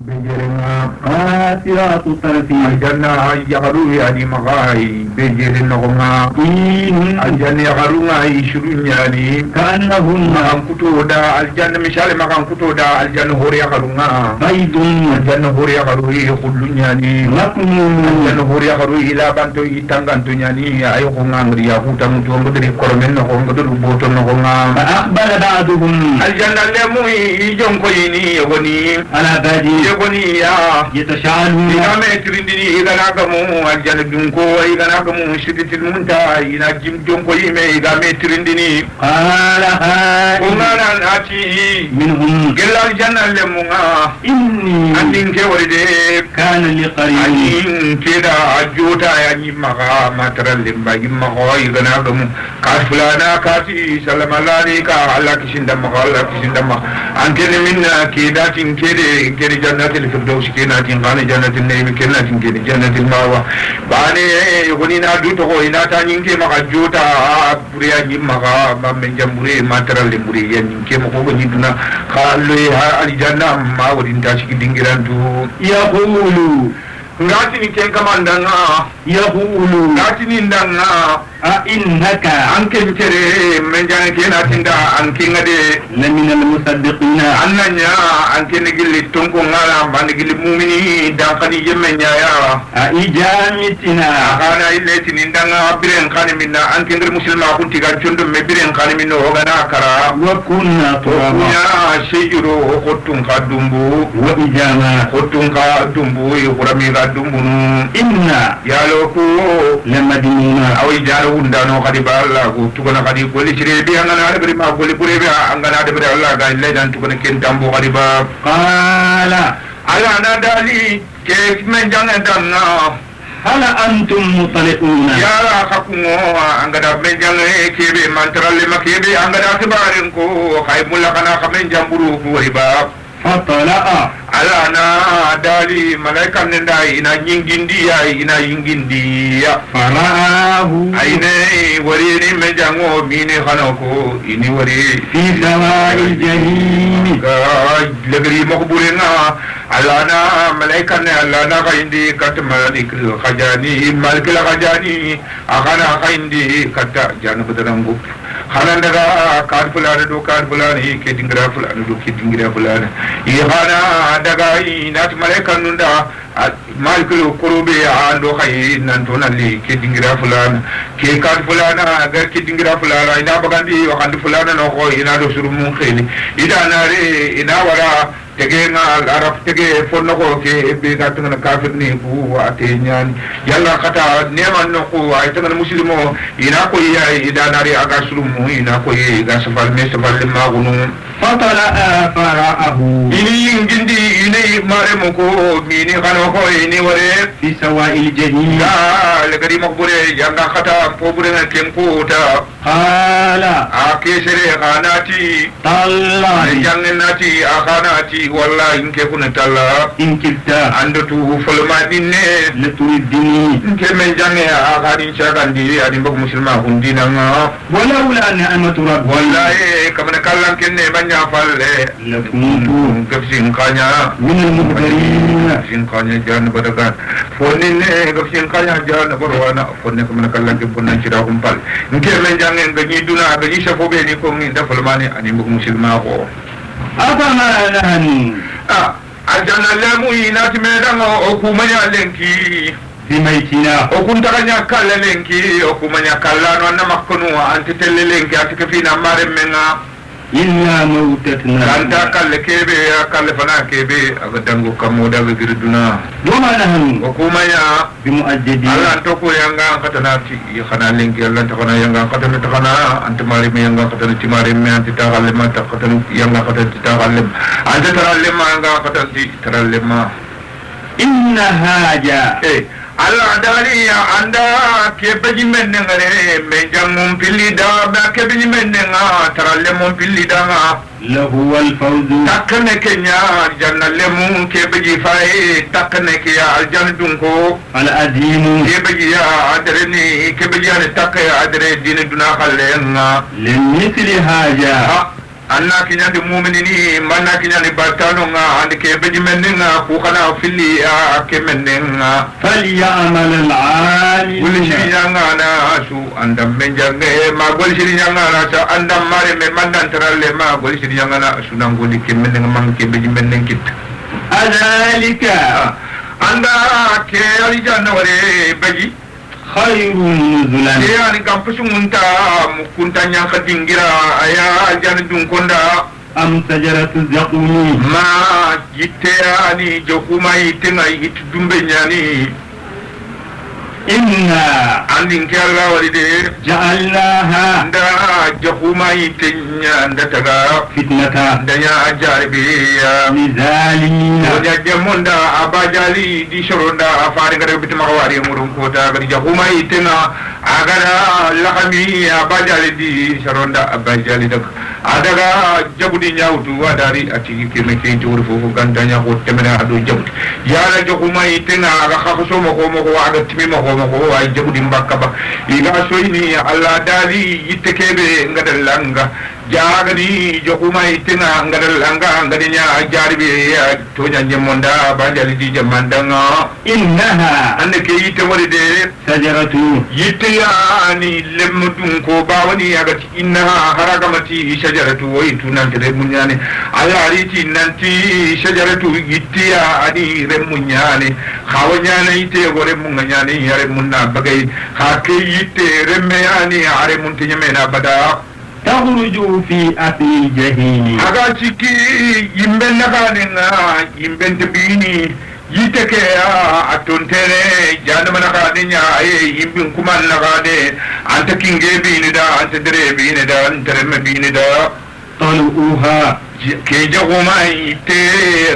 بجرنا قاصرات الطرف الجنة يغرو يعني مغاي بجرنا غما الجنة يغرو يشرون يعني كأنهن مغان كتو دا الجنة مشال مغان كتو دا الجنة هوري يغرو بيض الجنة هوري يغرو يخلون يعني مكنون الجنة هوري يغرو إلا بانتو يتنغانتو يعني أيو غنغان ريا خوتا متو مدري كورمين نغو مدري بوتو نغو فأقبل بعضهم الجنة لمو يجون كويني يغني على بادي يغني يا يتشاءلون igame tirindini igana gamu aljana dunko igana gamu siditil munta ina jim jonko yime igame tirindini قال هائل ungana nati منهم gella aljanna lemunga إني andin ke waride كان لي قرين ayin keda ajota ya nyimaga matral limba nyimaga igana gamu kasfulana kati salamalani ka alla kishinda maga alla kishinda ma antene minna keda tin kede jannatil firdaus kena tin kana jannatin naimi kena tin kede jannatil mawa bane yogoni na du to ina ta nyinke maka jota buriya nyimaga bamme jambure matral limbre yan nyinke mako go nyiduna kallo ha aljanna ma wadin ta shiki dingiran du يقول ngati ni ken kamandanga يقول ngati ni ndanga أئنك anke tere menjane kena tinda anke ngade لمن المصدقين annanya anke ne gilli tonko ngala bande gilli mumini dan kani yemenya ya أإجامتنا kana ile tinindanga biren kani minna anke ngir muslima kunti gan chondo me biren kani minno hogana kara وكنا ترابا ya shejuro khotun ka dumbu وإجاما khotun ka dumbu yurami ga dumbunu إنا yalo ko لمدينون awi jaro undano kadi balla ko tugona kadi golli sire bi angana ada bari ma golli bure bi angana ada bari Allah ga ile dan tugona ken tambo kadi ba قال ala na dali ke men jangan danna هل أنتم مطلعون ya hakungo angada men jangan kebe mantralle makebe angada kibarin ko kay mulla kana kamen jamburu ko riba فطلع ala na dali malaika nenda ina nyingindi ya ina yingindi ya فرآه aine wari ni men jango mini khanako ini wari في سواء الجحيم legri makburina alana malaika ne alana kaindi kat malik khajani malik khajani akana kaindi kata jana badarangu khanan daga kad fulana do kad fulana ke dingra fulana do ke dingra fulana ihana daga inat malaika nunda malik kurube ando khay nan to nalli ke dingra fulana ke kad fulana ga ke dingra fulana ina bagandi o kandi fulana no ko ina do suru mun kheli ida nare ina wara tege nga arab tege fonno ko ke be ga tanga kafir ni bu ate nyani yalla kata neman no ko ay tanga muslimo ina ko ya ida nare aga suru mu ina ko ye ga safal me safal ma gunu فطلع فرآه ini ngindi ini mare mo ko mini kano ko ini wore في سواء الجحيم ya legari makbure yanga kata pobure na kemputa قال akesere kanati تالله jangan nati akanati wallahi inke kunatalla إن كدت ando tu folma dinne لتردني inke men jange akadin chagandi adin bak muslima hundina nga ولولا نعمة ربي wallahi kamana kallan kenne banya falle لكنت gafsin kanya من المهتدين gafsin kanya jan badagan foninne gafsin kanya jan barwana fonne kamana kallan ke bunna cira kumpal inke men jange ganyi duna ganyi shafobe ni ko ngi folmani adin bak muslima ko أفما نحن aljanna lemu inati medanga okumanya lenki بميتنا okuntaganya kala lenki okumanya kala no na makonu anti telle lenki atike fina mare menga إلا موتتنا kanta kalle kebe ya kalle fana kebe aga dango kamoda ga girduna وما نحن okumanya بمؤجدين Allah to ko yanga katana ti khana lenki Allah ta khana yanga katana ta khana anti mari me yanga katana ti mari me anti ta galle ma ta katana yanga katana ti ta galle anti taralle ma yanga katana ti taralle ma إن هاجا Allah dari ya anda kebeji menengare menjang mumpili da ba kebeji menenga taralle mumpili da لهو الفوز takne kenya jannalle mun kebeji fai takne ke ya aljan dunko العظيم kebeji ya adreni kebeji ya takya adre din duna khallenga لمثل هاجا anna kinyandi mu'minini manna kinyandi batano nga andi ke beji menninga ku kana filli ke menninga فليعمل gol العاملون shirinyanga na su andam menjange ma gol shirinyanga na sa andam mare me mandan taralle ma gol shirinyanga na su nangoli ke menninga man ke beji mennin kit أذلك anda ke ali janna ware beji خير نزلا yani kampusu munta mukunta nyaka dingira aya jan dun konda أم شجرة الزقوم ma yitte ani jokuma yitte na yitte dumbe nyani إنا andin ke Allah walide جعلناها anda jokuma yitte anda taga فتنة andanya ajaribiya للظالمين Oja jemonda abajali di shoronda afari ngare bitima wari murun kota gari jokuma yitte na agara lakami abajali di shoronda abajali dak adaga jabudi nyawtu wadari ati keme ke jor fofu gandanya ko temena adu jabudi yala jokuma yitte na aga khakso mo ko aga timi mo ko ay jabudi mbakka ba iga soyni alla dali yitte kebe ngadalanga jagani jokuma yitte na ngadalanga ngadinya jaribi to nyanje monda bajali di jamandanga إنها ande ke yitte walide شجرة yitte yani lemmudun ko bawani agati innaha haragamati shajaratu waitu nantere munyane ala ariti nanti shajaratu yitte ani remunyane khawanyane yitte gore munganyane yare munna bagay hakke yitte remme yani are muntinya mena bada تخرج في أصل الجحيم aga ciki yimben nakanenga yimben tebini yitte ke atontere janama nakadenya ay yimbin kuman nakade anta kinge bini da anta dere bini da anta remme bini da طلعها ke jagoma yitte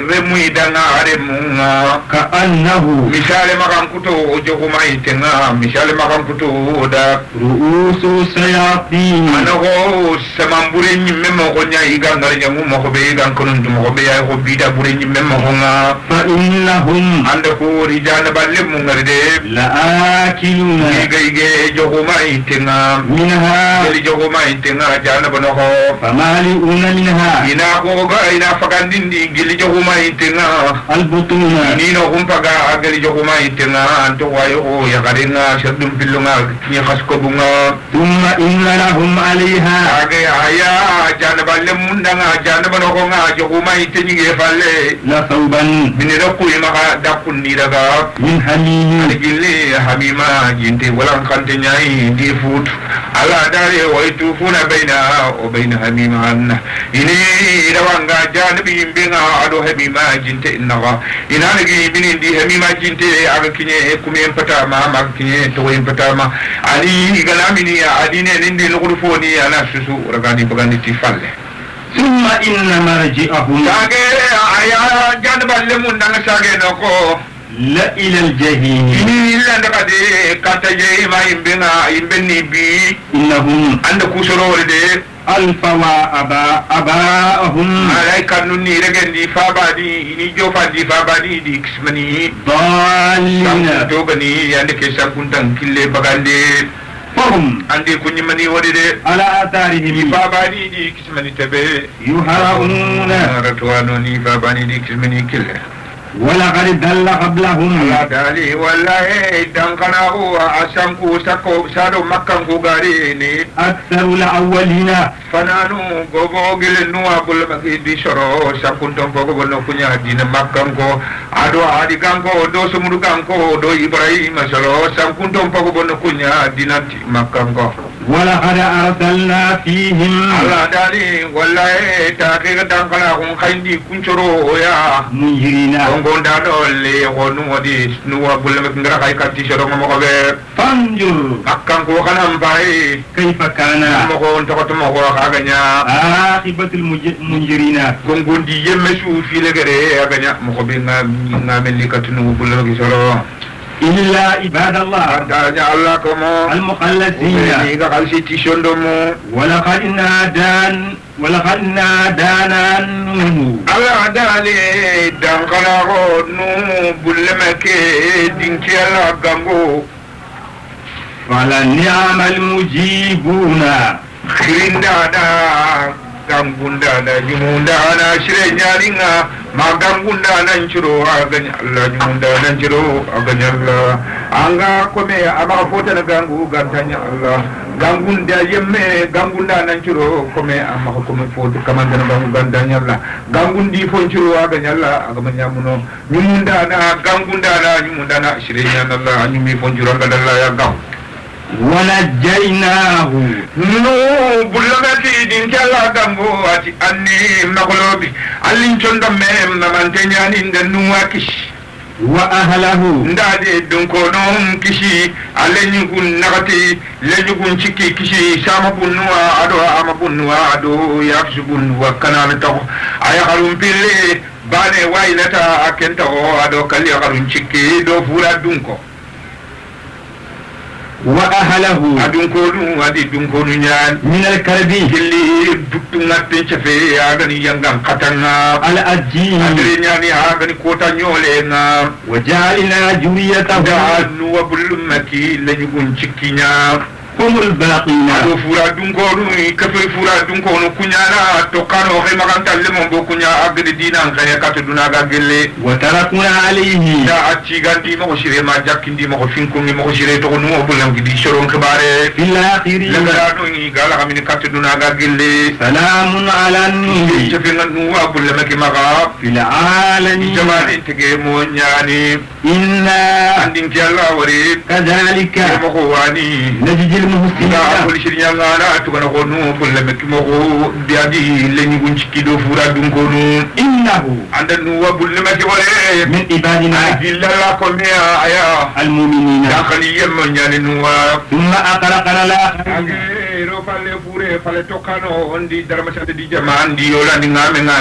remu idanga are munga كأنه misale makan kuto jagoma yitte nga misale makan kuto da رؤوس الشياطين anago samambure nyimme mo ko nyai gangar nyamu mo ko be gan konon mo ko be ay ko bida bure nyimme mo ko nga فإنهم ande ko rijana balle mu ngarde لآكلون ige jogoma itenga منها eli jogoma itenga jana bono ko فمالئون منها ina ko ga ina fagandindi gili jogoma itenga البطون ni no humpaga ageli jogoma itenga anto wayo o ya garenga shadum pillunga ni khasko bunga ثم إن لهم عليها age aya jana balle mundanga jana bono ko nga jogoma itengi ge falle لثوبا mini dokku ima da kunni daga من حميم gille hamima jinte walan kante nyai di fut ala dare waitu funa baina o baina hamima anna ini dawanga janabi mbinga ado hamima jinte innawa ina ngi bini di hamima jinte aga kinye kumen pata ma ma kinye to wen pata ma ali galamini adine nindi lugu foni ana susu ragani bagandi ti falle ثم إن مرجعهم sage aya janaballe mun nanga sage noko لا إلى الجحيم ini illa daga de kata je ma imbena imbenni bi إنهم anda kusoro de ألفوا أباءهم malaika nunni regendi fabadi ini jofandi fabadi di kismani ضالين to gani yande ke sankuntan kille bagande فهم ande kunyimani wode de على ni آثارهم fabadi di kismani tabe يهرعون ratwano ni fabadi di kismani kille ولقد ضل قبلهم Allah dali wallahi dan kana o asanku sako sado makkan ko gari ni أكثر الأولين fananu gogo gele nuwa bul maki di soro sakunton fogo bonno kunya dina makkan ko ado adi kanko do sumudu kanko do ibrahim soro sakunton fogo bonno kunya dina makkan ko ولقد أرسلنا فيهم Allah dali wallahi ta ke dan kana kun khayndi kuncoro ya منذرين gonda do le wonu wadi nuwa bul maki ngara kay katti soro mo ko be فانظر makkan ko kanam bay كيف كان mo ko on to mo ko aganya عاقبة المنذرين gongondi yemme su filegere aganya mo ko be ngameli katunu bulo gi solo إلا عباد الله andanya Allah ko mo ni المخلصين ga kalsi ti shondo mo ولقد نادانا نوح Allah dale dan kala ko nu bulle make dinki Allah gango فلنعم المجيبون khirinda da gangunda na jumunda na shire nyaringa magangunda na nchiro aganya Allah jumunda na nchiro aganya Allah anga kome ama fota na gangu gantanya Allah gangunda yemme gangunda na nchiro kome ama kome fota kamanda na gangu gantanya Allah gangundi fo nchiro aganya Allah agamanya muno jumunda na shire nyana Allah nyumi fo nchiro Allah ya gaw ونجيناه no bulamati din kala dambo ati anni magolobi allin chonda mem na mantenyani ndannu wakish وأهله ndade don ko non kishi allenyu gun nagati lenyu gun chiki kishi sama bunwa ado yafsubun wa kanal taw aya harum pille bane wailata akenta o ado kalli harum chiki do fura dunko وأهله أدون نيان من الكربي اللي دكتور تنشفي أغني ينغان قطنا الأجين أدرينياني أغني كوتا نيولينا وجعلنا جريته دعانو وبلمكي لنيقون شكينا هم الباقين ado fura dunkonu kafir fura dunkonu kunyana tokano khema kan tallemo bo kunya agdi dinan khaya katuduna ga gelle وتركنا عليه da atti gandi mo shire ma jakkindi mo finkumi mo shire to no bulam gidi shoron khibare في الآخرين lagara ni gala kamini katuduna ga gelle سلام على النور jefenga nuwa bulamaki maga في العالمين jamani tege mo nyani إنا andin ki Allah wari كذلك mo ko wani نجزي da المحسنين pol shirnya ngana tugana ko no bulamaki mo ko biadi leni gunci kido fura dunkonu إنه anda nuwa bulamaki wale من عبادنا Gilala komea aya المؤمنين dakhali yemma nyani nuwa ثم أقرقنا الآخرين age ro falle fure falle tokano ondi darmasade di jamandi yola ni ngame nga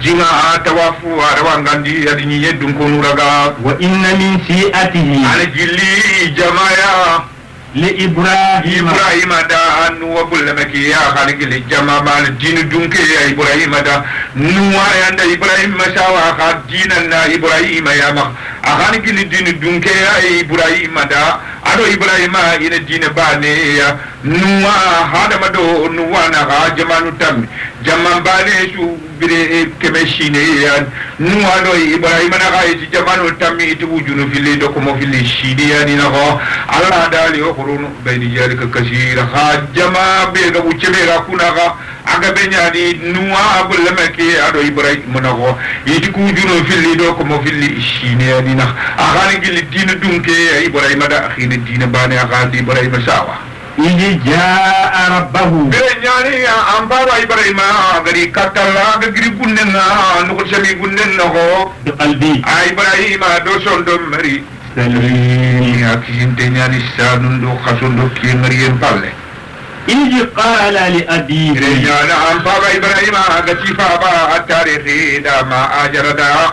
jinga tawafu arawa ngandi adi ni yedun konu raga وإن من سيئته ana gilli jamaya لإبراهيم Ibrahim da nuwa bulamaki ya khaligili jama mal dinu dunke ya Ibrahim da nuwa yanda Ibrahim masawa ka dinan na Ibrahim ya ma akhaligili dinu dunke ya Ibrahim da ado Ibrahim ina dina bane ya nuwa hada mado nuwa na ga jamanu tam jaman bane su bire kemeshine ya nuwa do Ibrahim na ga jamanu tam itu wujunu fili do ko mo fili shidi ya ni na ko Allah dali o khurunu bayni jalika kashira khajama be ga bucebe ga kunaga aga benyani nuwa bulamaki ado Ibrahim na ko itu wujunu fili do ko mo fili shine ya ni na akhani gili dina dunke ya Ibrahim da akhini dina bane akhani Ibrahim sawa إذ جاء ربه benyani ambara Ibrahim gari katala gari gunnena no shami gunnena ko بقلبي Ibrahim do sondo mari سليم ya kisinte nyani sanun do khasundo ki mariyem palle إذ قال لأبيه benyana ambara Ibrahim gati fa ba tarihi da ma ajarada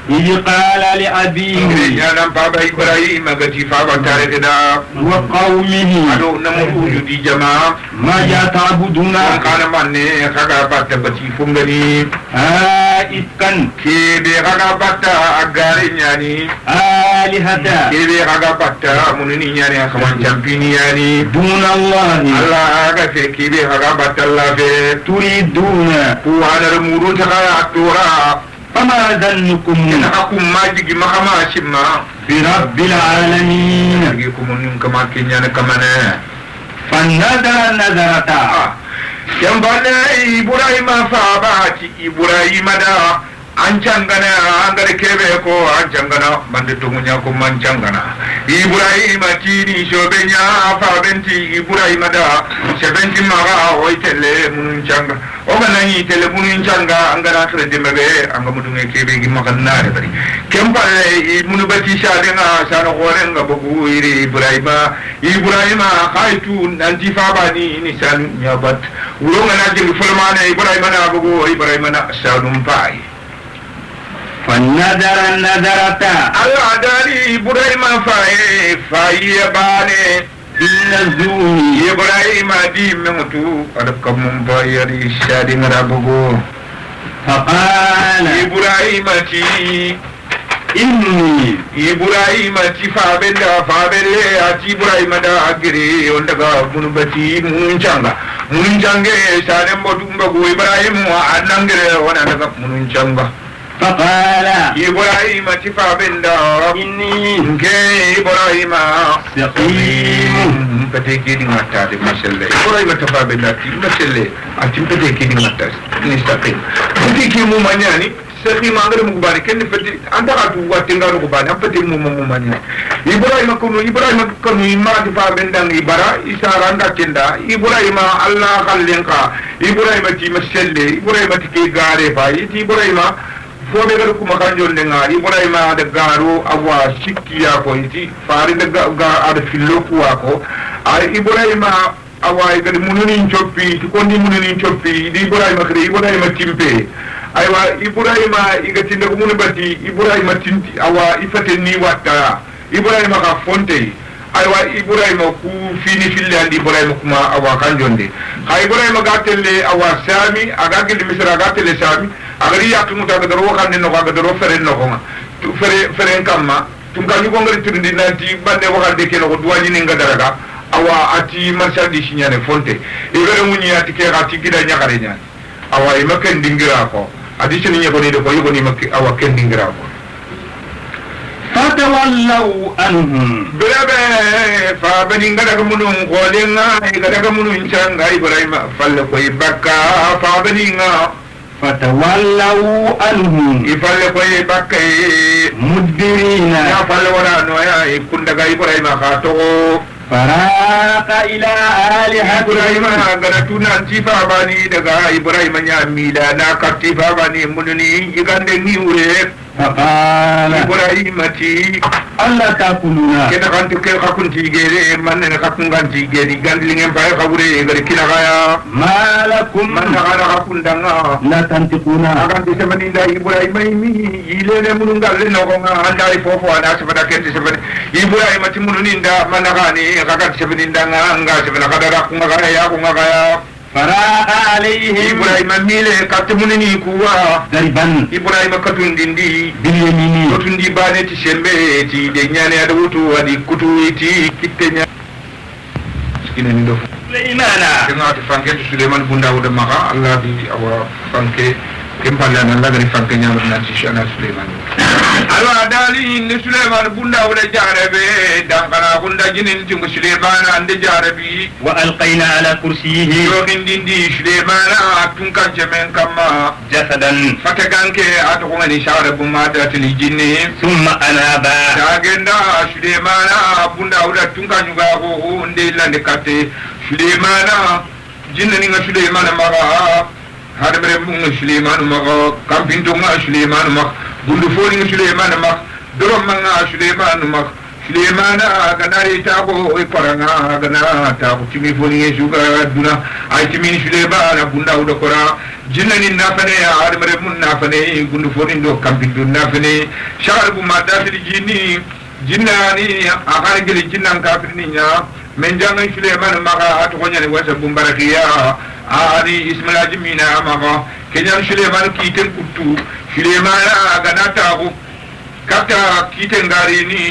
إذ قال لأبيه benyana ambara Ibrahim gati fa ba tarihi da وقومه ado namu di jama ماذا تعبدون kana manne kaga batta bati fungani إفكا kebe kaga batta agari nyani آلهة kebe kaga batta munini nyani akaman champini yani دون الله Allah aga fe kebe kaga batta Allah fe تريدون wana rumurun takaya atura فما ظنكم ina akum majigi makama shimma برب العالمين nagi kumun kama kinyana kamane فنظر نظرة yang bana Ibrahim fa ba ci Ibrahim da an cangana an gare kebe ko an cangana bande to munya ko man cangana Ibrahim tini shobenya fa benti Ibrahim da sebenti maga o itele mun canga o kana ni tele mun canga an gara kre de mebe an ga mudunge kebe gi makanna de bari kembale mun bati shadena sana gorenga bugu iri Ibrahim khaitu nanti fa bani ni sanu nyabat uronga na jeli fulmane Ibrahim na bugu Ibrahim na sanum pai فنظر النظرة Allah dari Ibrahim faye bane بالنزول Ibrahim di mengutu adakam bayari shadi ngarabugo فقال Ibrahim ti إني Ibrahim ti fabelle ati Ibrahim da agire ondaga munubati muncanga munun jange sanem bodum bago Ibrahim anangere wana daga munun jamba فقال Ibrahim tifa benda إني Ibrahim سقيم pete kidi ngata de mashallah Ibrahim tifa benda ti mashallah atim pete kidi ngata ni saqim pete ki mu manyani saqim angare mu bari ken pete anda atu watinga ru bani pete mu manyani Ibrahim kunu imma tifa benda ibara isaranda kenda Ibrahim Allah kallenka Ibrahim ti mashallah Ibrahim ti ke gare fa Ibrahim fobe gar kuma kanjol lenga Ibrahima da garo awa sikkiya ko iti fari da ga ada fillo kuwa ko ay Ibrahima awa gar mununi choppi to kondi mununi choppi di Ibrahima kre Ibrahima timpe aywa Ibrahima igati da mun bati Ibrahima tinti awa ifate ni wata Ibrahima ka fonte aywa Ibrahima ku fini fille andi Ibrahima kuma awa kanjonde ha Ibrahima gatelle awa sami aga gil misra gatelle sami agari yakku muta ga daro kan no ga daro fere no ko tu fere kamma tum ka ñu ko ngari tundi nanti bande waxal de ke no duwani ni nga daraga awa ati marshadi signane fonte e were munyi ati ke ati gida nyakare nyani awa e maken dingira ko adi sini nyako ni de ko yugo ni makki awa ken dingira ko فتولوا عنهم berabe fa bani ngada ko munun golenga e ngada ko munun changa Ibrahima falle ko ibaka fa bani nga فتولوا عنهم ifalle ko ibaka مدبرين ya falle wala no ya ikunda ga Ibrahima ka to فراق إلى آلهتهم Ibrahima gana tunan tifa bani daga Ibrahima nya mila na ka tifa bani mununi igande ni ure فقال Ibrahima ti ألا تأكلون kena kan to ke ka kun ti gere man ne ka kun gan ti gere gandlingen fa ka bure gari kina ga ما لكم man na ka kun danga لا تنطقون akan ti sebani da Ibrahima mi ilene munun galle no ko nga anda fofo ana sebada kenti sebani Ibrahima ti mununi nda man na ka ni ka ka sebani danga nga sebana ka da ku nga ya ku nga ya فراق عليهم Ibrahima mile ka mununi kuwa ضربا Ibrahima katundindi باليمين tundi bane ti sembe ti de nyane ada wutu adi kutu ti kitenya ina ni do سليمان denga ti fanke ti Suleiman bunda wuda maka Allah di awa fanke kempala na Allah dari fanke nyama na ti shana Suleiman alwa dali ni Suleiman bunda wuda jarabe dan kana bunda jinin ti Suleiman ande jarabi وألقينا على كرسيه yo dindi Suleiman tun kan jemen kama جسدا fataganke ato ko ni shara bumma da ti jinni ثم أناب dagenda Sulemana bunda uda tunga nyuga ko nde lande kate Sulemana jinna ni nga Sulemana maga hada bere bunga Sulemana maga kampinto nga Sulemana maga bundu foni nga Sulemana maga dorom nga Sulemana maga Sulemana ganari ta ko e paranga gana ta ko timi foni yesuga duna ay timi Sulemana bunda uda kora jinna ni nafane hada bere mun nafane bundu foni ndo kampinto nafane shar bu madda fi jinni jinnani akara gele jinnan kafirni nya men jangan Suleiman maga atu konya ni wasa bumbarakiya ani ismail ajmina maga kenya Suleiman kiten kutu Suleiman ganata ko kata kiten gari ni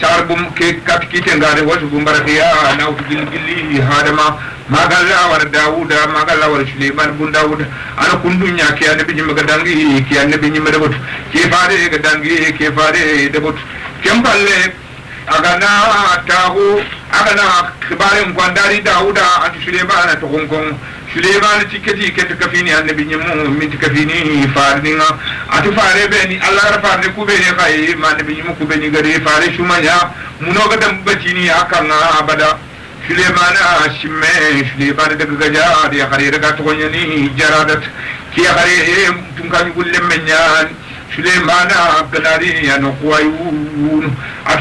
sarbum ke kat kiten gari wasa bumbarakiya na utu gilli hadama magalla war Dauda magalla war Suleiman bun Dauda ana kundunya ke annabi nyima gadangi ke annabi nyima debot ke faare gadangi ke faare debot kempalle agana tahu agana kibaren kwandari Dauda ati Suleiman to gonkon Suleiman tiketi ket kafini annabi nyimu min kafini farninga ati fare beni Allah ra farne kubeni kai man nabi nyimu kubeni gare fare shumanya munoga dam batini akanga abada Suleiman shimme Suleiman daga gaja dia kare daga to nyani jaradat ki kare tunkan gulle menyan Suleiman ganari ya no kwayu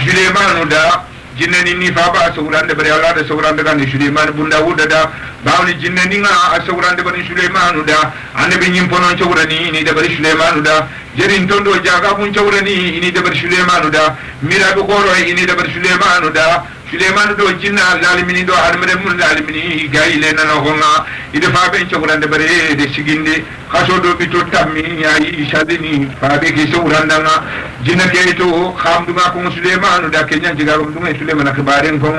Suleiman da jinnani ni fa ba saurande bari Allah da saurande kan Suleiman bunda wuda da bawni jinnani nga saurande bari Suleiman da annabi nyim ponon saurani ni da bari Suleiman da jerin tondo jaga kun saurani ni da bari Suleiman da mira be goro ni da bari Suleiman da Suleiman do jinna lalimini do harmare mun lalimini gaile na honga ide fa ben chogurande bare de siginde khaso do bito tammi ai shadini fa be ke choguranda nga jinna ke to khamduma ko Suleiman da kenya jiga ko dum Suleiman khibaren ko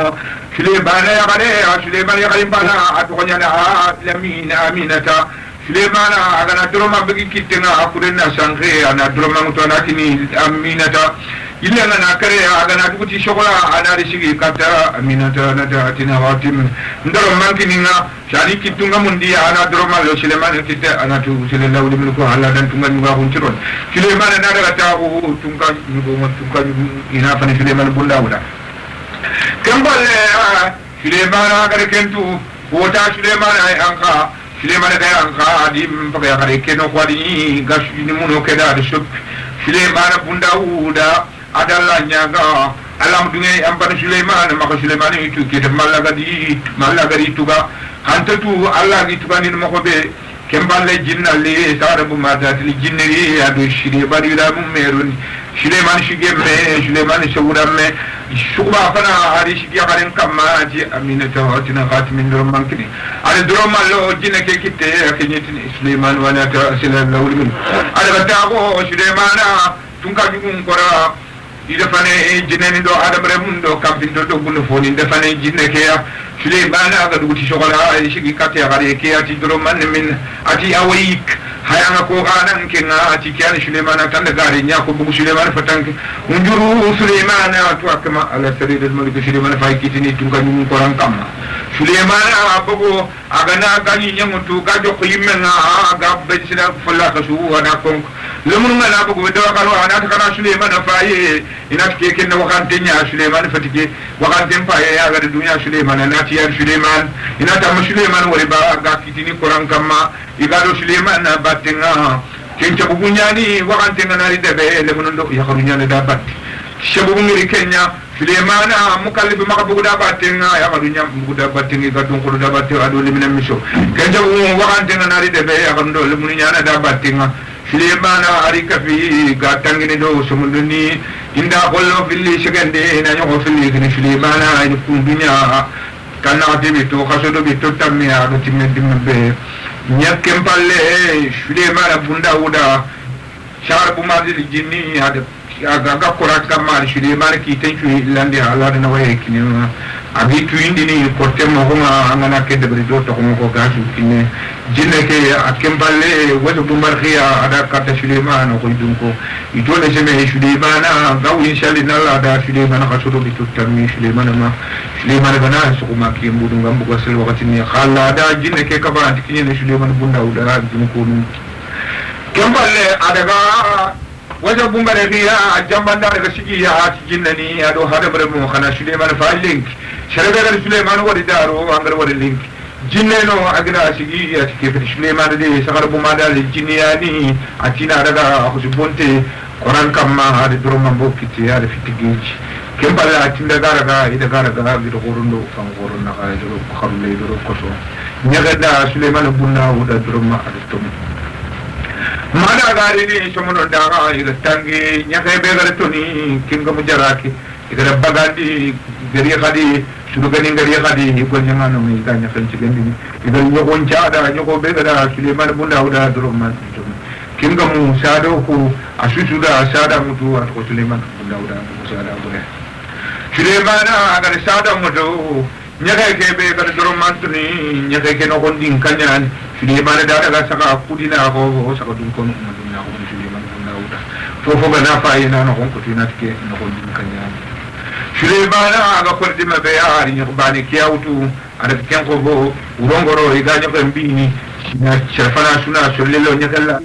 Suleiman ya bare Suleiman ya kalim bana atu ko nyana lamina aminata Suleiman agana droma begi kittenga akurenna sangre ana droma mutona kini aminata illa na kare agana duguti shogola ana risigi kata aminata nata atina watim ndoro mankininga shani kitunga mundi ana droma lo Suleiman kitte ana tu Suleiman wuli ko alla dan tunga nyuga huntiron Suleiman na daga ta o tunga nyugo tunga ina fani Suleiman bunda wada kambale Suleiman agara kentu wota Suleiman ay anka Suleiman kaya anka dim pakai kare keno kwadi gasu ni muno keda de shop Suleiman bunda uda adalah nyaga alam dungai ampan Suleiman maka Suleiman itu kita malagadi tuga hanta tu Allah gitu kan ini makobe kembali jinna le sara bu mata li jinneri adu shiri bari da mu merun Suleiman shigemme Suleiman shawuramme shuba fana hari shigi karen kamma ji aminata watina khatimin durman kini ada durman lo jinna ke kitte kenyetini Suleiman wana ta sallallahu alaihi ada batago Suleiman tunka jugun kora ida fane jinne do adamre mun do kampin do bunu foni ida fane jinne ke ya Suleiman aga duguti shogola shigi katte gare ke ati durman min ati awik hayanga ko ganan kenga ati kyan Suleiman tan da gare nya ko bugu Suleiman fatang unjuru Suleiman to akma ala sarid al malik Suleiman fay kitini tunga nyum ko ran kam Suleiman bugu agana gani nyamu to gajo ko yimenga aga be sila falla kasu ana kon lemun ngala bugu do kalo ana kana Suleiman faye ina ke ken wakante nya Suleiman fatike wakante faye aga dunya Suleiman na ti ya Suleiman ina ta Suleiman wori ba aga kitini ko ran kam igado Suleiman batenga kencha bugunyani wakante ngana debe lemun ndo ya kharunya da bat shabu ngiri kenya Suleiman mukallibi makabugu da batenga ya kharunya bugu da batenga ga don ko da batte ado limina miso kencha wakante ngana debe ya kharundo lemun nyana da batenga Suleiman ari kafi ga tangini do sumunduni inda kollo filli shigande na nyo filli ni Suleiman ay kundunya kana debi to khasodo bi to tammi ya do timbe nyakem palle Suleiman bunda uda shar bu madil jinni ada aga korat kamar Suleiman ki tenchu landi ala na waye kini agi tu indini korte mo homa angana ke de do to ko gasu kini jinne ke akem palle wadu bu markhiya ada kata Suleiman ko idunko idole jeme Suleiman gaw inshallah nalla da Suleiman khasudo bi tutami Suleiman bana su kuma ki mbudu ngam ko sel wakati ni khalla da jinne ke kabanti kini Suleiman bunda uda jinko nu kemballe adaga waja bumbare riya jambanda daga shigi ya hati jinnani ado hada bare mu khana Suleiman fa link sharaga Suleiman wadi daro angar wadi link jinne no agra shigi ya tike fi Suleiman de sagar bu madal jinniyani atina daga khusubonte Quran kamma hadi durma bokiti ya fitigi kembala atinda garaga ida garaga bi gorundo fan goronna ga do khamle do koso nyaga Suleiman bunna uda durma adum mana gari ni somono daga ida tangi nyaga be gare toni kinga mujaraki ida bagandi gari khadi sunu gani gari khadi ko nyamano mi ka nyaga cigendi ida nyogo njada nyogo be gare Suleiman bunna uda durma kinga mu sado ko asusu da sada mutu ko Suleiman bunna uda sada ko Suleiman agar sada mutu nyaga ke be gare durma tuni nyaga ke no gondin kanyan Suleiman da daga saka kudina ko saka dun ko madina ko Suleiman bunna uda fofo bana fa ina no ko tina tike no gondin kanyan Suleiman aga ko dima be ari ni bani kiyautu ada ken ko bo urongoro iganya ko mbini na chafana suna solelo nyakalla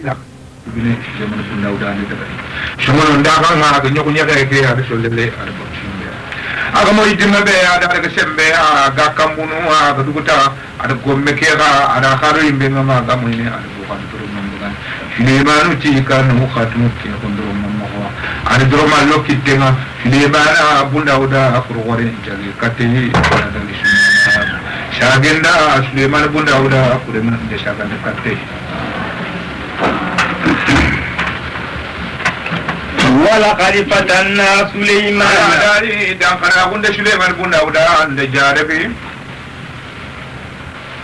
bine Suleiman bunna uda ni daga shomono ndaga nga nyoko nyaga ke ada solele ada bo aga mo idima be ada daga sembe aga kambunu aga duguta ada gomme kega ada kharu imbe ngama aga mo ni ada bukan turu mambukan Suleiman ti kan mo khatu ti ko ndoro mammo ada doro mallo kittenga Suleiman bunda uda akuru gore jagi katti ada dali sunna shagenda Suleiman bunda uda akuru man de shaganda katti ولقد فتنا سليمان dari dan kana gunde Sulaiman bun Dauda ande jarabe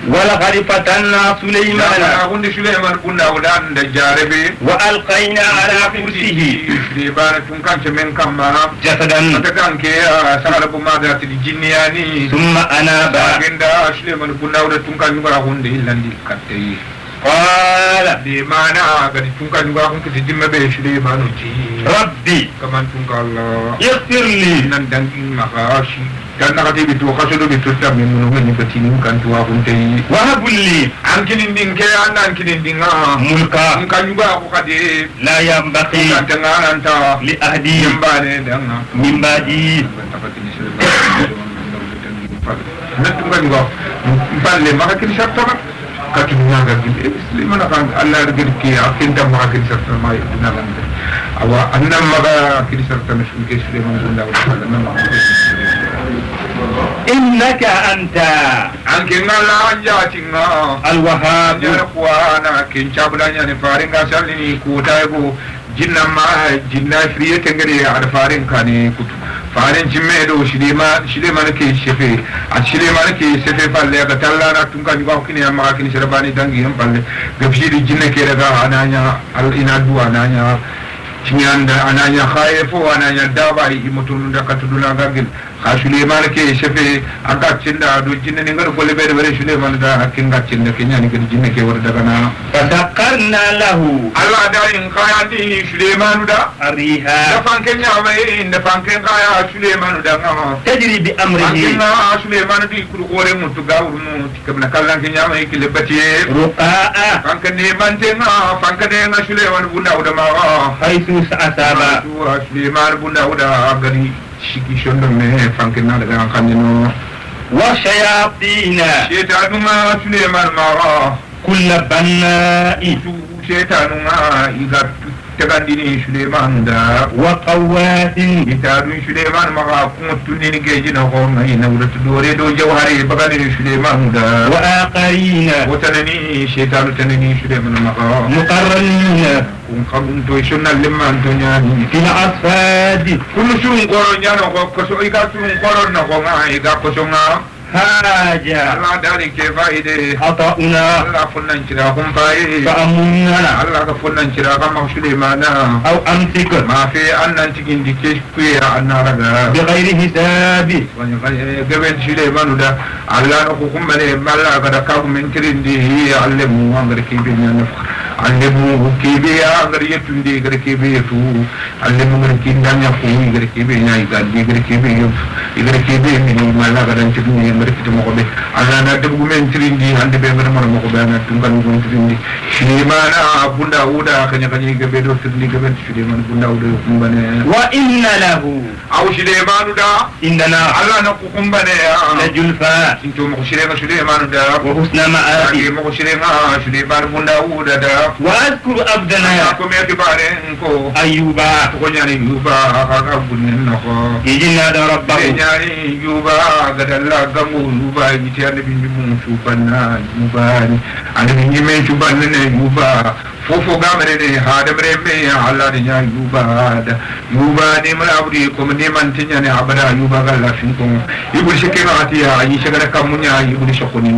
ولقد فتنا سليمان kana gunde Sulaiman bun Dauda ande jarabe وألقينا على كرسيه Sulaiman tun kan men kamma جسدا matakan ke sala bu madra ti jinniyani ثم أناب agenda Sulaiman bun Dauda tun kan ngara gunde illandi katte قال di mana gadi tun kan ngara gunde ti dimma be Sulaiman ji ربي kaman tun Allah اغفر لي nan dangin makashi dan nakati bitu kasudo bitu tamin munu ni batinin kan tuwa kunte وهب لي an kinin din ke an kinin din an ملكا kan juga aku kade لا ينبغي kan tengah anta لأهدي yambane dan من بعدي nan tungga juga palle maka kini sarta katu nyaga gil mana kan Allah regir ki akin tam maka kini sarta mai nagan awa annam maka kini sarta mesun ke Sulaiman bunda wala nan إنك أنت an kengala jatinga الوهاب nyara kuana kin cabulanya ne farin ga salini ko taibo jinna ma jinna friye tengere ad farin kane kutu farin jimme do shilema ke shefe a shilema ke shefe palle ga tallana tunka ni ba kini amma kini sarbani dangi yan palle gabshiri jinna ke daga ananya al ina duwa ananya tinyanda ananya khaifo ananya daba imutun da katuduna gagil ka Sulaiman ke shefe aga cinda do jinne ni ngar golle be bare Sulaiman da kinga cinda kenya ni gadi jinne ke war daga na فسخرنا له Allah da in kaya di Sulaiman da الريح da fanken ya mai inda fanken kaya Sulaiman da ngama تجري بأمره akina Sulaiman di kuru kore mutu gawru no tikabna kallan kenya mai kilebati رقاء fanken ne mantenga fanken na Sulaiman bunda uda ma حيث أصاب Sulaiman bunda uda gari shiki shondo me fanken na daga kanino والشياطين shaytanu ma Sulaiman ma كل بناء shaytanu ma iga tagandini Sulaiman da وقوات itadu Sulaiman ma kuma tunni ke jina ko mai na wuratu dore do jawhari bagani Sulaiman da وآخرين وتنني shaytanu tanani Sulaiman ma مقرنين kun kabun to sunna limman to nyani في الأصفاد kullu sun goro nyano ko so iga sun goro na ko nga iga ko so nga حاجة Allah dari ke faide عطاؤنا Allah funnan kira kun faide فأمنا Allah ka funnan kira ka ma Sulaiman أو أمسك ma fi annan cikin dike kuya annaraga بغير حساب wani gaben Sulaiman da Allah na hukumma ne Allah ka da ka min tirindi allemu wangar ke bin na allemu ke be ya gar yetun de gar ke be tu allemu gar ke danya ko gar ke be ya ga de gar ke be gar ke be min mala ga dan cikin ne gar ke mo ko be Allah na dubu men tirindi hande be gar mo ko be na tungal gon tirindi Sulaiman bunda uda kanya kanya gabe do tirindi gaben Sulaiman bunda uda hukumma ne وإن له aw Sulaiman da إننا Allah na hukumma ne لجلفاء Sinto mo Sulaiman da وحسن agi مآب mo Sulaiman bunda uda da وأذكر أبدنا ko me kibare ko أيوب ko nyani yuba ka bunnen no ko إذ نادى ربه nyani yuba gadalla gamu yuba yiti ande bi mun subanna yuba ande bi men subanna ne yuba fofo gamere ne hadamre me Allah de nya yuba da yuba ne mala abdi ko ne man tinya ne abada yuba galla fin ko ibul shike na atiya yi shagara kamunya ibul shakoni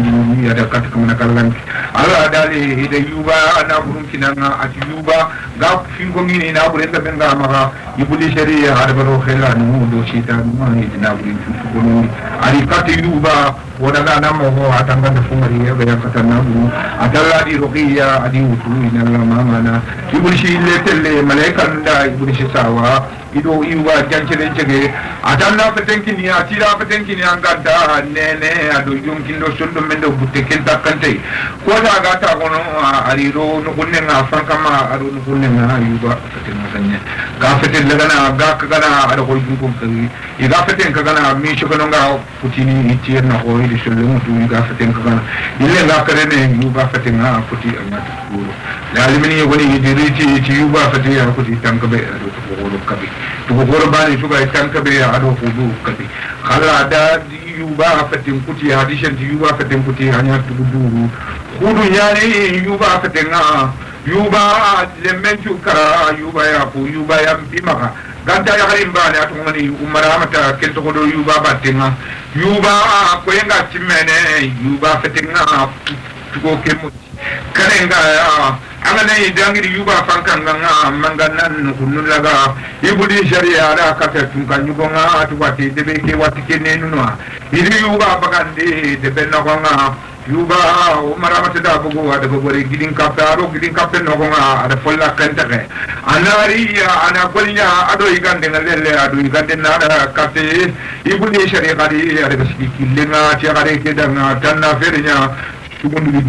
ya da kat kamana kallan Allah dali da yuba ana burun kinanga ati yuba ga fin ko ngini na buren da benga maga ibul shariya harbaro khela nu do shita ma ni na buren ko ni ari kat yuba wona ga na mo atanga da fumari ya ga katana bu adalla di ruqiya adi wutu ina la mamana ibul shi le telle malaikan da ibul shi sawa ido iwa jancere jege atanna petenkini atira petenkini angada nene ado yonkindo sondo mendo butte kenta kante ko da gata kono ariro no kunnenga frankama ado no kunnenga yuba petenga sanya ga feten lagana ga kagana ado ko yunko kagi iga feten kagana mi shokono nga putini itierna ko idi solle mutu iga feten kagana ille ga karene yuba fetenga puti amata kuro la limini yogoni idiriti ti yuba feti ya puti tankabe ado to kabi to goro bani to ga tankabe ado fudu kabi khala da yuba fetin puti hadishan ti yuba fetin puti hanya tudu hudu nyane yuba fetenga yuba lementu kara yuba ya pu yuba ya bimaka ganta ya harim bane atungani umara mata kento kodo yuba batenga yuba ko yenga timene yuba fetenga tugo kemu kanenga ya angana idangiri yuba fankanga manganan kunulaga ibudi sharia da kata tunkanyugonga atwati debeke watike nenunwa iri yuba bagande debenonga yuba umaramata da bugu ada bogore gidin kaptaro gidin kapten nogonga ada folla kentake anari ana golnya ado igande ngalele ado igande nada kate ibudi sharia kadi ada basiki lenga tiagare kedanga tanna fernya tumundu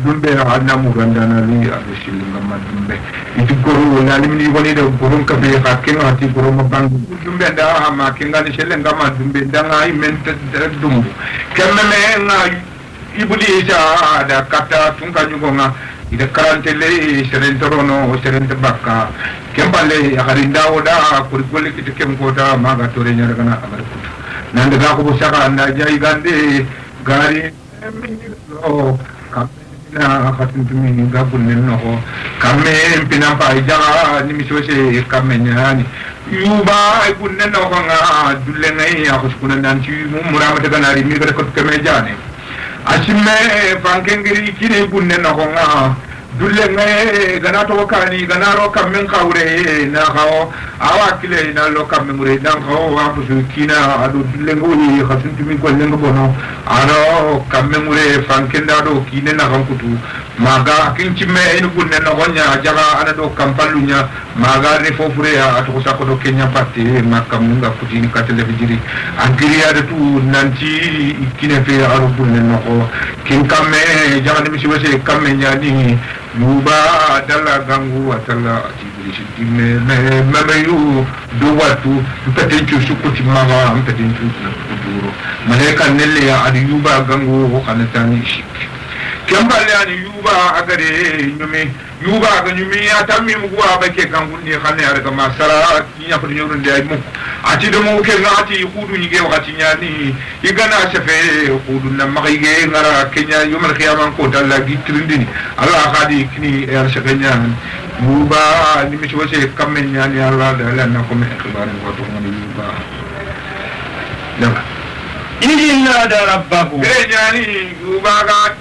dumbe ana muganda nali ada shilinga madumbe itu goro nalimni woni do goron kabe hakenga ati goro mabang dumbe da ma kenga ni shilinga madumbe danga imente dumbu kemme na Ibulisa da kata tungka nyugonga ida karantele serentorono serente bakka kembale akarinda oda kurikole kite kemkota maga tore nyara kana agarkutu nanda ga ko saka anda jai gande gari o kamena khatin tumi gabul nenno kamme pinam pa ija ni misose kamme nyani yuba ay kunne no nga dulle ngai akuskuna nanti muramata ganari mi ga ko keme jane asime fankengiri kini bunne na honga dulle ngai ganato wakani ganaro kamen kawre na khaw awakile na lo kamen mure dan khaw wa fusu kina adu dulle ngoni khasun tumi ko lengo bono aro kamen mure fankenda do kine na kankutu maga kinchi me enu bunne na honya jaga ana do kampalunya maga re fofure atu sako do kenya patte makam nga kutini katele bijiri angiri ada tu nanti kine fe aro bunne no ko kin kamme jaga ni siwase kamme nyani yuba dalla gangu atalla atibiri shitime memeyu do watu petenchu sukuti maga petenchu na kuduro maleka nelle ya adi yuba gangu kanatani shiki kembali ani yuba agare nyumi yuba ga nyumi atami mugwa bake gangu ni khane arga masara kinya ko nyuru ndai mu ati do mu ke ngati khudu nyige wakati nyani igana sefe khudu na magige ngara kenya yumal khiyamam ko dalla gitrindini allah khadi kini er shakenya yuba ni mi wose kamen nyani allah dalla na ko me khibaran ko to ngani yuba dalla إن نادى ربه يعني يوبا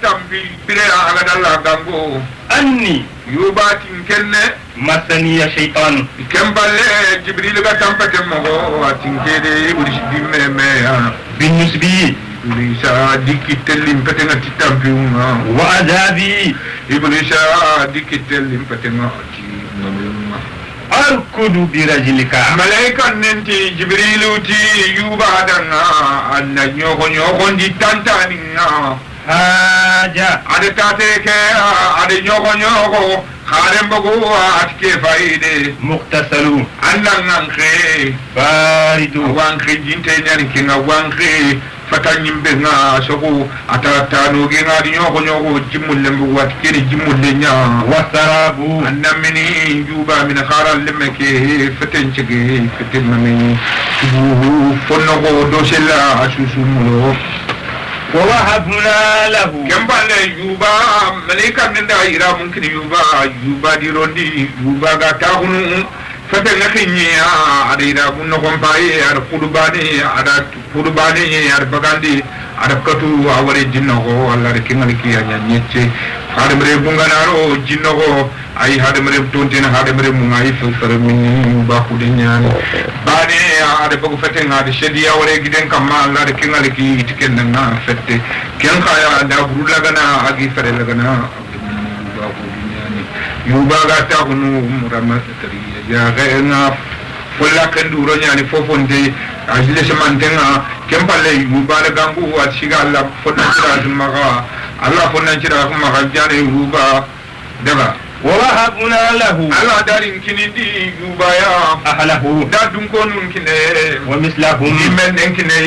تامبي بيرا على الله غانغو أني يوبا تنكن مسني الشيطان كمبل جبريل غا تامبت مغو تنكدي ورش ديمه بالنسبي إبليسا ديكتلم بتنا تتامبيوما وعذابي إبليسا ديكتلم بتنا أركض برجلك ملائكة ننتي جبريل تي يوبا دنا أن نيوكو دي تانتانينا حاجة ada tate ke ada nyoko kharem bago atke faide مغتسل andang ngangke بارد wangke jinte nyari kinga wangke fatanyimbe nga soko atata no genga di nyoko jimulle mbu watke jimulle nya والسراب annamini juba min kharal lemeke fatenchege fatemami fonno go dosela asusumulo ووهبنا له kembale yuba malika nda ira mungkin yuba di rondi yuba ga tahunu fata ngakinyi ada ira bunno kompaye ada kudubani ada bagandi ada katu awari jinno ko alla rekingal kiya nyetse hade mere bunganaro jinno ko ay hade mere tontina hade mere mungai fere min ba kudenya bane ada bagu fete ngade shedi awari giden kamma alla rekingal ki itiken na fete ken kaya da burula gana agi fere lagana ba kudenya yuba ga ta kunu muramatari ya ga na folla kan duro nyani fofonde ajile semantenga kempalle yuba da gangu wa shiga alla fonna tira maga alla fonna tira maga jane yuba daga ووهبنا له alla darin kinidi yuba ya أهله da dun konun kine ومثلهم dimen kine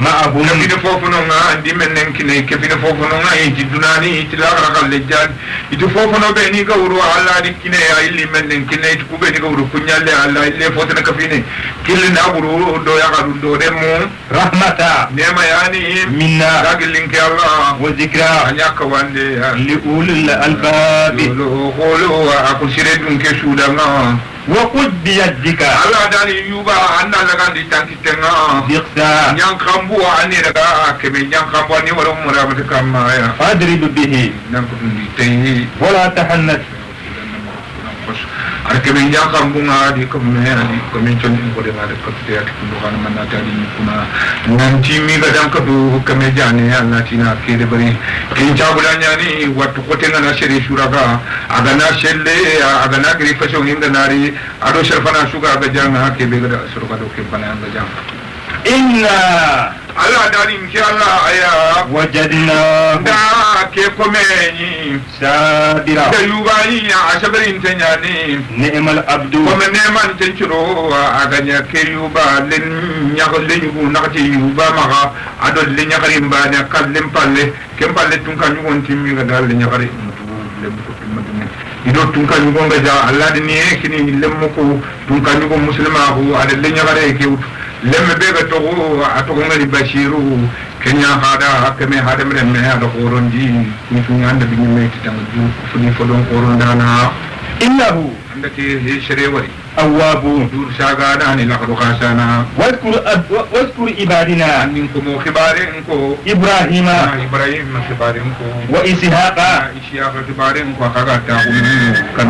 معهم kefine fofono nga dimen kine kefine fofono nga iti dunani iti la ragal lejjan itu fofono be ni gawru alla di kine ay limen kine itu kube ni gawru kunyalle alla ile fotana kafine kille na buru do ya garu do demu رحمة nema yani منا dagilin ke alla وذكرى anyaka wande لأولي الألباب lo lo akun sire dun ke sudanga وخذ بيدك Allah dani yuba anna laga di tankitenga ضغطا nyang kambu ani daga kebe nyang kambu ani wala mura mata kama ya فاضرب به nan ko di tayi ولا تحنث ar kebe nyang kambu ngadi ko me ani ko men chon ko de ngade ko te at ko kan man na tali ni kuna nan timi ga dan ko du kame jane Allah tina ke de bari kin jabula nyani wattu ko te na shere shuraga aga na shelle aga na gri fasho hinda nari ado sharfana shuga ga janga ke be ga surga do ke bana ga janga إنا Allah dani insha Allah aya وجدناه da ke komeni سابرا da yubani a shabarin tanyani نعم العبد kuma neman tanciro a ganya ke yuba len nyagalle yubu nakati yuba maga adol le nyagarin ba ne kallin palle kem palle tun kan yugon timmi ga dal le nyagari mutu le mutu madine ido tun kan yugon ga ja Allah de ne kini lemmo ko tun kan yugon muslima ko adol le nyagare ke ut lemme be ga to a to ngari bashiru kenya hada kame hada mren me hada qorondi ni tun anda bi me titam ju funi fodon qorondana إنه andake sherewari أواب dur saga dani la ko khasana واذكر عبادنا anin ko mo khibaren ko إبراهيم ibrahim khibaren ko وإسحاق ishiya khibaren ko kaga ta kan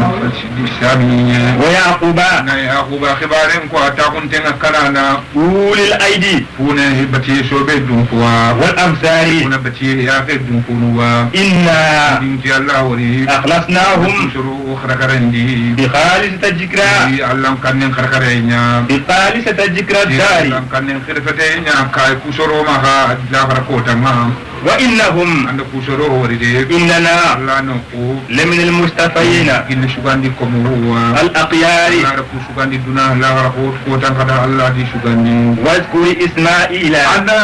sami ويعقوب na yaquba khibaren ko ta kun tenga kalana أولي الأيدي pune hibati sobe dun ko والأبصار pune bati ya ke dun ko wa إنا din ti allah wari أخلصناهم shuru kharakarandi بخالصة الذكرى allah kannen kharakarenya بخالصة الذكرى الدار allah kannen khirfate nya kai kusoro ma ha la kharakota ma وإنهم anda kusoro wari de إننا allah no ko لمن المصطفين ginne sugandi ko mo wa الأخيار Allah ku sugandi duna la ko tan kada Allah di sugandi واذكر إسماعيل anna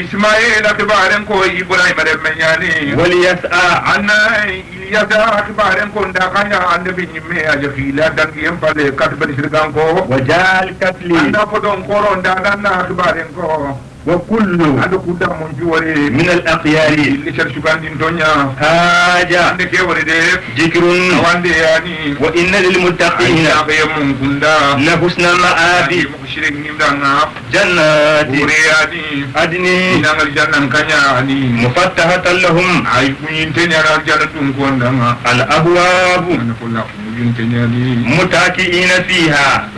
ismail akbaren ko ibrahim de menyani واليسع anna iliyasa akbaren ko ndakanya annabi nyimme aja khila dan yem pale kat bani sirgan ko وجاء الكتل anda fodon koron dadan na akbaren ko وكل anda kuda mon juwari من الأخيار li cer sugandi tonya حاجة ande ke wari de ذكر wande yani وإن للمتقين ya yem kunda لحسن مآب mo shirin nimdanga جنات uriyani عدن inangal jannan kanya ani مفتحة لهم ay kunyin tenyara jannatun ko ndanga الأبواب ana kula kunyin tenyani متكئين فيها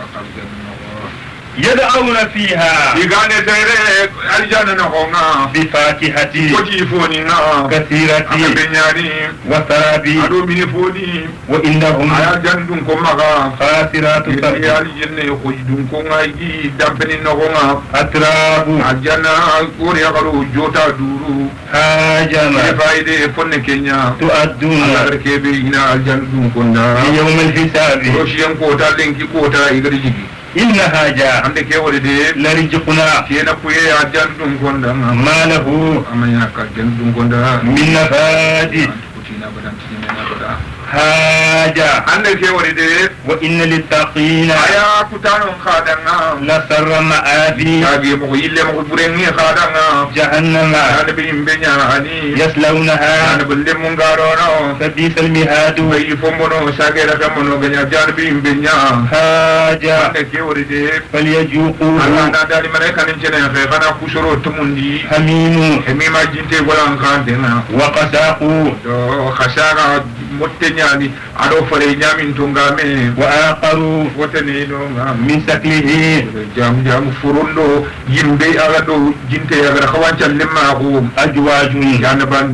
يدعون فيها igane tere aljanna na honga بفاكهة koji foni na كثيرة akabenyani وثرابي ado mini foni وإنهم aya jannatun ko maga خاسرات ya الطرف aljanna ko dun ko ngai dampeni na honga أتراب aljanna ko ya garu jota duru هاجم e faide fonne kenya تؤدون Allah kebe ina aljanna dun ko nda في يوم الحساب roshiyan ko ta lenki ko ta igari jigi إن هاجا ande ke wori de لرزقنا ke na puye a jandun gonda ما له amanya ka jandun gonda من نفاد kutina badan tinne na bada هاجا ande ke wori de وإن للتقين aya kutano khadanga لسر مآبي kage mo yille mo burengi khadanga جهنم ande be imbenya ani يصلونها ande bulle mun garo no فبئس المهاد bayi fombono sagera kamono ganya jar bi imbenya هاجا ande ke wori de Allah فليذوقوه na dali malaika nin cene fe kana kusoro tumundi حميم emi ma jinte golan kan dena وقساق do khashara motte nyani ado fare nyamin tungame وآخر wotene do ngam من شكله jam furundo yimbe aga do jinte aga khawancha lemma ko أجواج janaban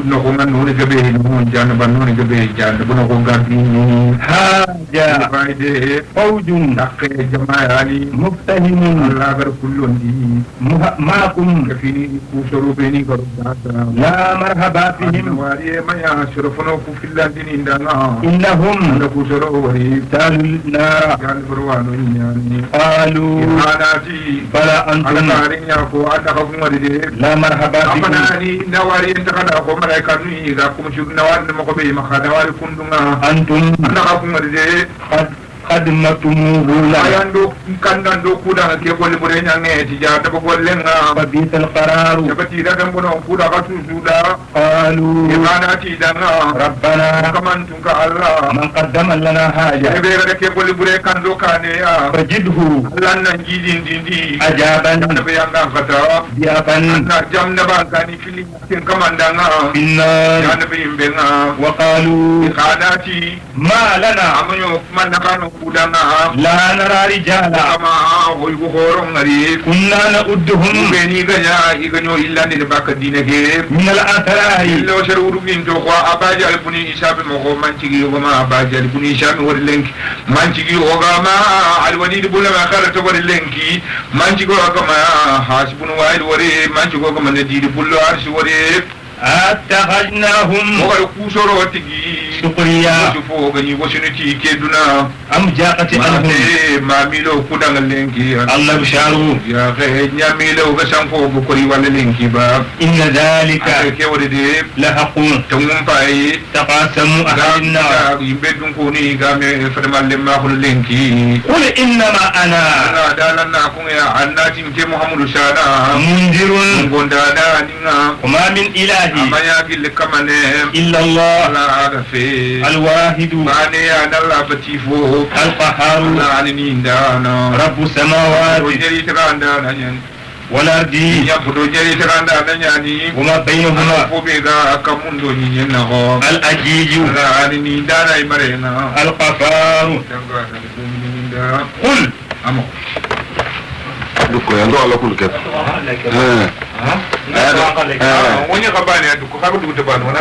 no ko ngan no gabe no janaban no gabe janaban ko gabi هاجا faide فوج dakke jamaani مفتهم Allah gar kullon di معكم kafini kusoro beni gar data لا مرحبا بهم wari maya shurfuno ku fillandini ndanga إنهم anda kusoro wari سالوا النار gal burwano nyani قالوا hanati بلى ala أنتم tarinya ko anda ko ngari de لا مرحبا بكم amana ni nawari enta kada ko malaika ni ga kum shu nawari mo ko be ma kada wari kundunga أنتم anda ko ngari de خدمتموه لنا ayando kandan do kuda ke golle bure nyange ti ja da golle nga فبئس القرار jabati da dan bono kuda ka suda قالوا ibana ti da nga ربنا kaman tun ka Allah من قدم لنا حاجة be ga ke golle bure kan do kane ya فجده Allah nan jidin dindi عجابا da be yanga kata ضيافا na jam na ba kani fili tin kamanda nga في النار ya na be imbe nga وقالوا kadati ما لنا amanyo man na kanu kuda nga لا نرى رجالا kama hoy go horo ngari كنا نعدهم beni ganya iganyo illa ni baka dinage من الأثرار illo sharuru min to ko abaji albuni isabe mo ko manchigi go ma abaji albuni isabe wor lenki manchigi o ga ma alwani de bulama kala to wor lenki manchigi o ga ma hasbun wa'il wori manchigi o ga man di bullo arshi wori اتخذناهم mo ga kusoro tigi سخريا fo ga ni wosuniti keduna أم جاءت عنهم ma milo kudanga lenki الله بشاروا ya ge nyamilo ga sanko go kori wala lenki ba إن ذلك ke wori de لحق tungum pai تقاسموا أهل النار yimɓe ɗum koni game fademalle makol lenki قل إنما أنا ala dalanna koya annatimte mouhamadou sana منذر gondaɗa ɗinga وما من إله amaya gille kamane إلا الله ala aga fe الواحد mane analla bati fo القهار ala anini ndana رب o السماوات jeritara ndana ñani والأرض ñappuɗo jeritara ndana ñani وما ana بينهما fo ɓe ga kammundo ñiñennako الأجيج ala anini ndana e marena القفار قل amo dukko yando ala kul ket woni ka bani adu ko ka dugu bani wana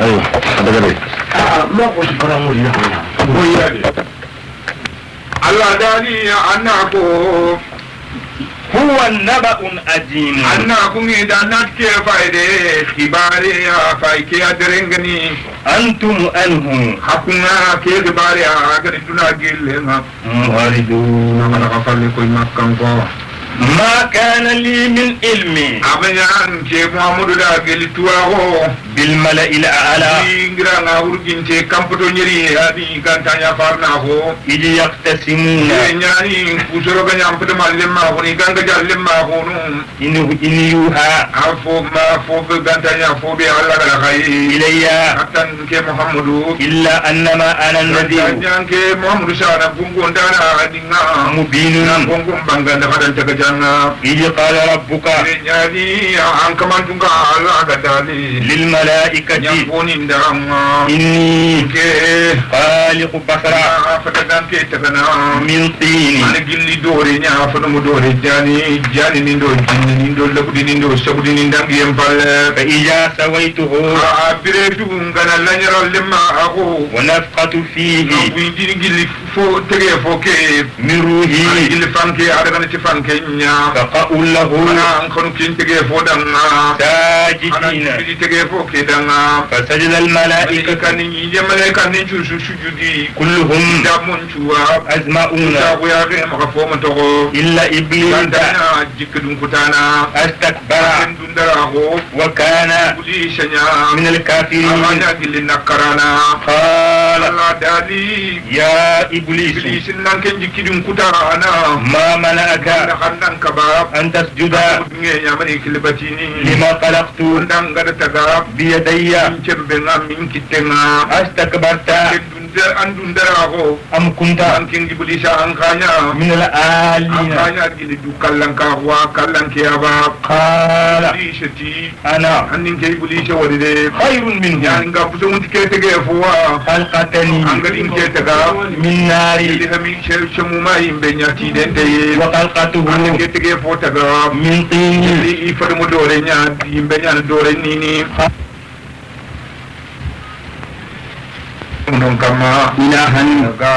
ayo daga de ما قلت كلام لله Allah dani annako هو النبأ العظيم annako ngi da natke fayde khibare ya fayke adrengani أنتم أنه hakuna ke khibare aga duna gille nga معرضون ala ka falle koy makkan ko ما كان لي من علم amanyan ke muhammadu da geli tuwaho بالملأ الأعلى ngira nga urginte kampoto nyeri hadi gantanya farna ho إذ يقتسمون nyani kusoro ga nyam pede mal lemma ko ni ganga jal lemma ko no إن يوحى afo ma fo be gantanya fo be Allah ga khay إلي atan ke muhammadu إلا أنما أنا النذير nyan ke muhammadu sana bungo ndana adinga مبين bungo banga da kadan ta janna إذ قال ربك nyani an kaman tunga Allah ga dali للملائكة nyamboni ndama إني ke خالق بشرا fata dan ke tagana من طين ana gilli dore nya fata mo dore jani ni ndo jinni ni ndo labudi ni ndo sabudi ni ndangi empalle فإذا سويته biretu ngana lanyara lemma ako ونفخت فيه windi gilli fo tege fo ke من ana روحي gilli fanke ada kana ci fanke nya فقعوا له ana an kanu kin tege fo danga ana ساجدين gilli tege fo ke danga فسجد الملائكة kan ni jemale kan ni ju sujudi كلهم da mun chuwa أجمعون ta ko ya ga maka fo mun to إلا إبليس gandanya jikdun kutana استكبر dun dara ko وكان buli shanya من الكافرين amanya gilli nakarana قال Allah dali يا إبليس iblis nan ken jikidun kutana ما منعك da handan ka ba أن تسجد nge nyamani kilibatini لما خلقت ndang gada taga بيدي min cembe nga min kittenga أستكبرت andun dara ko أم كنت an ken iblis an kanya من الآلين akanya gili du kallanka wa kallanke aba قال iblisati أنا annin ke iblis wadi de خير منه yani nga puso mun ke tege fuwa خلقتني angadin ke taga من نار ili hami shemu ma yimbe nyati den de وخلقته annin ke tege fo taga من طين ili ifade mo dore nya yimbe nya dore nini non kama إلها ga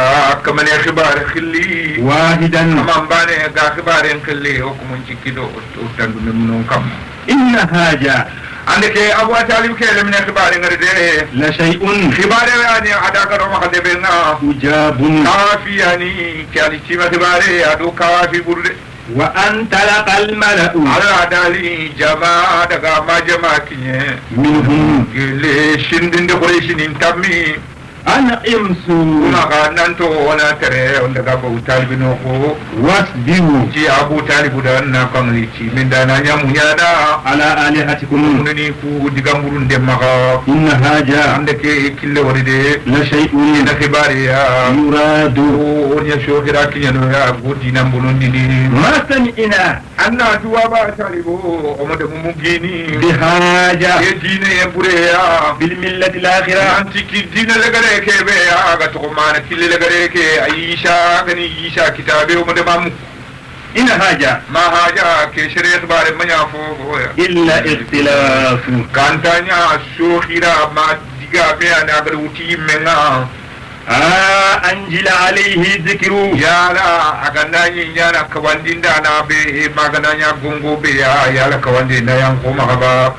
kamane khibar khilli واحدا kama mbane ga khibar khilli o ko mun cikkido o tandu non kam إن هذا ande ke abu talib ke le min khibar ngare de لشيء khibar yani ada ka do ma de na عجاب kafi yani kali cima khibar adu kafi burde وأن تلقى الملأ ala dali jama daga ma jama kinye منهم gele shindinde ko shinin tammi أنا إمسو maka nanto wana tere on daga ba utalibi no ko واصبروا ci abu talibu da na kamli ci min da na nyamu nyada على آلهتكم munani ku digamburun de maka إن هذا ande ke kille wari de لشيء ina khibari ya يراد o nya shokira kinyano ya godi nan bonondi ni ما سمعنا anna duwa ba talibu o mo de mu gini بحاجة e dine e bure ya بالملة الآخرة anti ki dine le gare ke be ya ga to mana kille le gare ke aisha gani isha kitabe o mo de mamu إن هذا ma haja ke shari'a bare manya fo إلا اختلاف kantanya shokhira ma diga be ana gar wuti menga أنزل عليه ذكر yala aga nanyi yana kawandinda na be magananya gongo be ya yala kawandinda yan ko magaba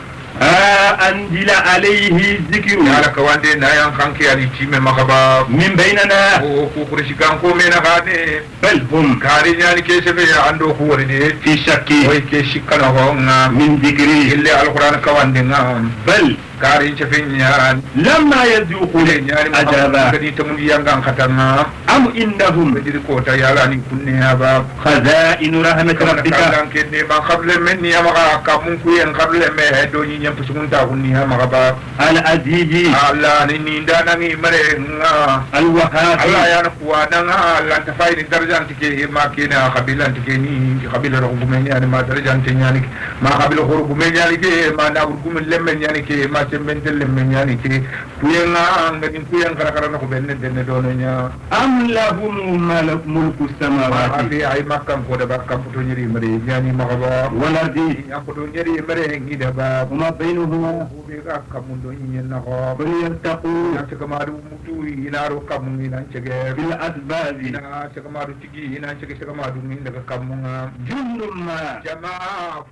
أنزل عليه ذكر yala kawandinda yan kanki ali time magaba من بيننا o ko kurshi kan ko mena gade بل هم kari nyani ke sebe ya ando ko wori de في شك oy ke shikana ho nga من ذكري ille alquran kawandinga بل kari chefe nyaran لما يذوقوا kule nyani عذابا kadi tamundi yanga katanga أم إنهم bediri ko ta yala ni kunne aba خزائن رحمة ربك kan kenne ba khable men ni ama ka mun ku yen khable me do ni nyam pusun ta kunni ha ma ba العزيز Allah ni ni ndana ni mare nga الوهاب Allah ya na kuwa dan Allah ta faidi darajan tike ma kina khabilan tike ni khabila ro gumen yani ma darajan te yani ma khabila khuru gumen yani ke ma na gumen lemmen yani ke ma temben lemmen yani ke kuyenga ngani kuyen kara kara no ko benne denne do no nya أم لهم ملك السماوات abi ay makkan ko da bakkan puto nyiri mare yani ma ba والأرض ya puto nyiri mare ngi da ba وما بينهما be ga kamun do nyen na ko فليتقوا ya ce kama du mutu ina ro kamun ina cege بالأسباب ina ce kama du tigi ina cege kama du min daga kamun جند ما jama'a